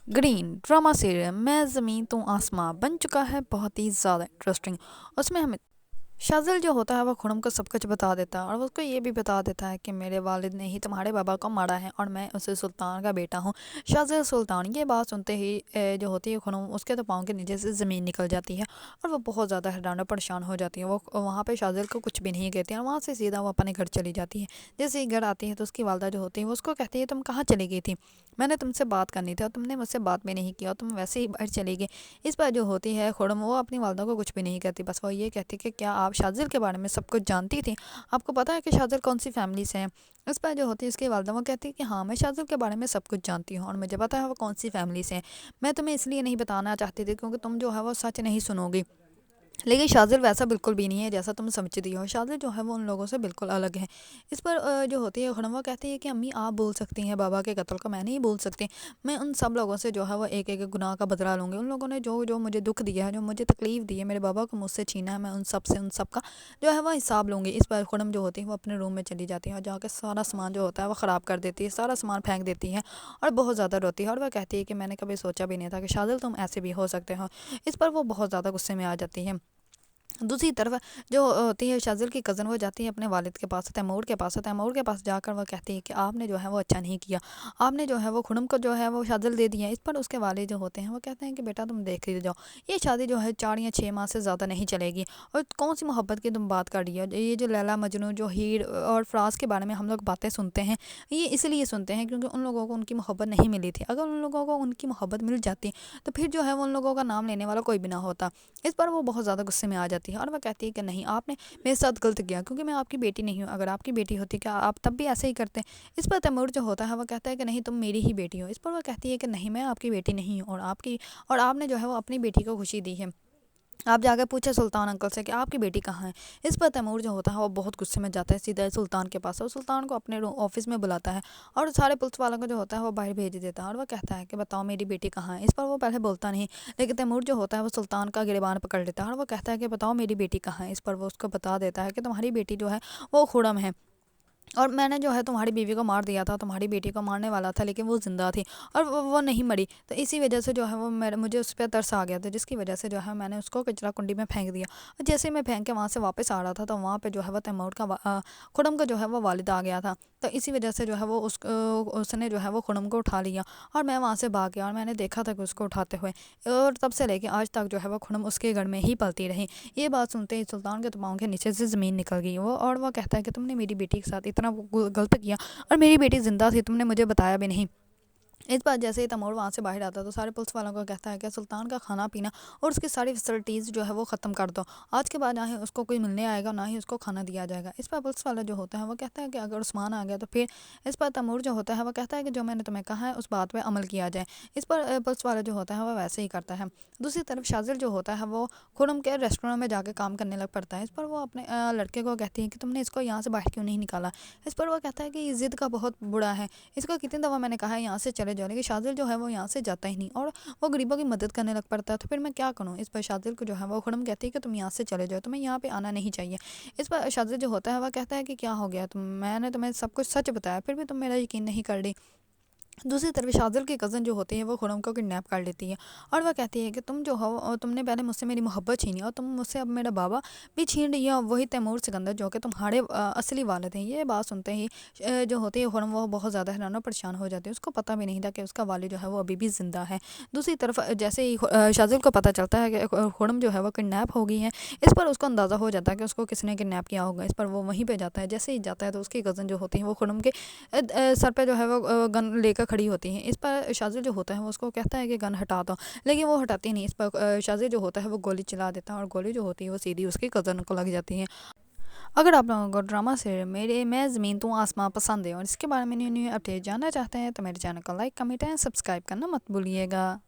Green drama serial मैं ज़मीन तू आसमां बन चुका है बहुत ही ज़्यादा इंटरेस्टिंग। उसमें हमें शाज़िल जो होता है वो खुरम को सब कुछ बता देता है और वो उसको ये भी बता देता है कि मेरे वालिद ने ही तुम्हारे बाबा को मारा है और मैं उसे सुल्तान का बेटा हूँ। शाज़िल सुल्तान ये बात सुनते ही जो होती है खुरम उसके तो पाँव के नीचे से ज़मीन निकल जाती है और वो बहुत ज़्यादा हैरान और परेशान हो जाती है। वो वहाँ पे शाज़िल को कुछ भी नहीं कहती है और वहाँ से सीधा वो अपने घर चली जाती है। जैसे ही घर आती है तो उसकी वालदा जो होती है वो उसको कहती है तुम कहाँ चली गई थी, मैंने तुमसे बात करनी थी और तुमने मुझसे बात भी नहीं की और तुम वैसे ही बाहर चली गई। इस पर जो होती है खुरम वो अपनी वालदा को कुछ भी नहीं कहती, बस वो ये कहती कि क्या आप शाज़िल के बारे में सब कुछ जानती थी, आपको पता है कि शाज़िल कौन सी फैमिली से है। इस पर जो होती है इसकी वालदा वो कहती है कि हाँ मैं शाज़िल के बारे में सब कुछ जानती हूँ और मुझे पता है वो कौन सी फैमिली से है। मैं तुम्हें इसलिए नहीं बताना चाहती थी क्योंकि तुम जो है वो सच नहीं सुनोगी। लेकिन शाज़िल वैसा बिल्कुल भी नहीं है जैसा तुम समझती हो। शाज़िल जो है वो उन लोगों से बिल्कुल अलग है। इस पर जो होती है खुरम वो कहती है कि अम्मी आप बोल सकती हैं बाबा के कत्ल को, मैं नहीं बोल सकती। मैं उन सब लोगों से जो है वो एक एक गुनाह का बदला लूँगी। उन लोगों ने जो जो मुझे दुख दिया है, जो मुझे तकलीफ़ दी है, मेरे बाबा को मुझसे छीना है, मैं उन सब से उन सब का जो है वो हिसाब लूँगी। इस पर खुरम जो होती है वो अपने रूम में चली जाती है और जाकर सारा सामान जो होता है वो ख़राब कर देती है, सारा सामान फेंक देती है और बहुत ज़्यादा रोती है। और वह कहती है कि मैंने कभी सोचा भी नहीं था कि शाज़िल तुम ऐसे भी हो सकते हो। इस पर वो बहुत ज़्यादा गुस्से में आ जाती है। दूसरी तरफ जो होती है शाज़िल की कज़न, वो जाती है अपने वालिद के पास, तैमूर के पास। तैमूर के पास जाकर वो कहती है कि आपने जो है वो अच्छा नहीं किया, आपने जो है वो खुरम को जो है वो शाज़िल दे दिया। इस पर उसके वालिद जो होते हैं वो कहते हैं कि बेटा तुम देख ही जाओ, ये शादी जो है 4 या 6 माह से ज़्यादा नहीं चलेगी और कौन सी मोहब्बत की तुम बात कर रही हो। ये जो लैला मजनू जो हीर और फ़राज के बारे में हम लोग बातें सुनते हैं, ये इसलिए सुनते हैं क्योंकि उन लोगों को उनकी मोहब्बत नहीं मिली थी। अगर उन लोगों को उनकी मोहब्बत मिल जाती तो फिर जो है वो उन लोगों का नाम लेने वाला कोई भी ना होता। इस पर वो बहुत ज़्यादा गुस्से में आ जाती है और वह कहती है कि नहीं आपने मेरे साथ गलत किया क्योंकि मैं आपकी बेटी नहीं हूँ, अगर आपकी बेटी होती क्या आप तब भी ऐसे ही करते। इस पर तैमूर जो होता है वह कहता है कि नहीं तुम मेरी ही बेटी हो। इस पर वह कहती है कि नहीं मैं आपकी बेटी नहीं हूँ और आपने जो है वो अपनी बेटी को खुशी दी है। आप जाकर पूछे सुल्तान अंकल से कि आपकी बेटी कहाँ है। इस पर तैमूर जो होता है वो बहुत गुस्से में जाता है सीधा सुल्तान के पास और सुल्तान को अपने ऑफिस में बुलाता है और सारे पुलिस वालों को जो होता है वो बाहर भेज देता है और वह कहता है कि बताओ मेरी बेटी कहाँ है। इस पर वो पहले बोलता नहीं, लेकिन तैमूर जो होता है वो सुल्तान का गिरबान पकड़ लेता है और वो कहता है कि बताओ मेरी बेटी कहाँ है। इस पर वो उसको बता देता है कि तुम्हारी बेटी जो है वो खुरम है और मैंने जो है तुम्हारी बीवी को मार दिया था, तुम्हारी बेटी को मारने वाला था लेकिन वो ज़िंदा थी और वो नहीं मरी, तो इसी वजह से जो है वो मुझे उस पर तरस आ गया था, जिसकी वजह से जो है मैंने उसको कचरा कुंडी में फेंक दिया। और जैसे मैं फेंक के वहाँ से वापस आ रहा था तो वहाँ पे जो है वो तैमूर का खुरम का जो है वो वालिद आ गया था, तो इसी वजह से जो है वो उसने जो है वो खुरम को उठा लिया और मैं वहाँ से भाग गया और मैंने देखा था कि उसको उठाते हुए और तब से लेके आज तक जो है वो खुरम उसके घर में ही पलती रही। ये बात सुनते ही सुल्तान के पाँव के नीचे से ज़मीन निकल गई वो और वो कहता है कि तुमने मेरी बेटी के साथ इतना गलत किया और मेरी बेटी ज़िंदा थी, तुमने मुझे बताया भी नहीं। इस बार जैसे ही तैमूर वहाँ से बाहर आता तो सारे पुलिस वालों को कहता है कि सुल्तान का खाना पीना और उसकी सारी फैसिलिटीज़ जो है वो ख़त्म कर दो, आज के बाद ना ही उसको कोई मिलने आएगा ना ही उसको खाना दिया जाएगा। इस पर पुलिस वाला जो होता है वो कहता है कि अगर उस्मान आ गया तो फिर। इस पर तैमूर जो होता है वो कहता है कि जो मैंने तुम्हें कहा है उस बात पर अमल किया जाए। इस पर पुलिस वाला जो होता है वो वैसे ही करता है। दूसरी तरफ शाज़िल जो होता है वो खुरम के रेस्टोरेंट में जाकर काम करने लग पड़ता है। इस पर वो अपने लड़के को कहती है कि तुमने इसको यहाँ से बाहर क्यों नहीं निकाला। इस पर वो कहता है कि ये ज़िद का बहुत बुरा है, इसको कितनी दफ़ा मैंने कहा है यहाँ से चले जाओ, लेकिन शाज़िल जो है वो यहाँ से जाता ही नहीं और वो गरीबों की मदद करने लग पड़ता है, तो फिर मैं क्या करूँ। इस पर शाज़िल को जो है वो खुरम कहती है कि तुम यहाँ से चले जाओ, तुम्हें यहाँ पे आना नहीं चाहिए। इस पर शाज़िल जो होता है वह कहता है कि क्या हो गया, मैंने तुम्हें सब कुछ सच बताया फिर भी तुम मेरा यकीन नहीं कर रही। दूसरी तरफ शाज़िल की कज़न जो होती है वो खुरम को किडनैप कर लेती है और वह कहती है कि तुम जो हो तुमने पहले मुझसे मेरी मोहब्बत छीनी और तुम मुझसे अब मेरा बाबा भी छीन रही हो, वही तैमूर सिकंदर जो कि तुम्हारे असली वालिद हैं। ये बात सुनते ही जो होती है खुरम वो बहुत ज़्यादा हैरान और परेशान हो जाती है, उसको पता भी नहीं था कि उसका वालिद जो है वो अभी भी ज़िंदा है। दूसरी तरफ जैसे ही शाज़िल को पता चलता है कि खुरम जो है वो किडनैप हो गई है, इस पर उसको अंदाज़ा हो जाता है कि उसको किसने किडनैप किया होगा। इस पर वो वहीं पर जाता है, जैसे ही जाता है तो उसकी कज़न जो होती है वो खुरम के सर पे जो है वो गन लेकर खड़ी होती हैं। इस पर शाज़िल जो होता है वो उसको कहता है कि गन हटा दो, लेकिन वो हटाती नहीं। इस पर शाज़िल जो होता है वो गोली चला देता है और गोली जो होती है वो सीधी उसकी कज़न को लग जाती है। अगर आप लोगों को ड्रामा से मेरे मैं ज़मीन तू आसमां पसंद है और इसके बारे में न्यू न्यू अपडेट जानना चाहते हैं तो मेरे चैनल को लाइक कमेंट एंड सब्सक्राइब करना मत भूलिएगा।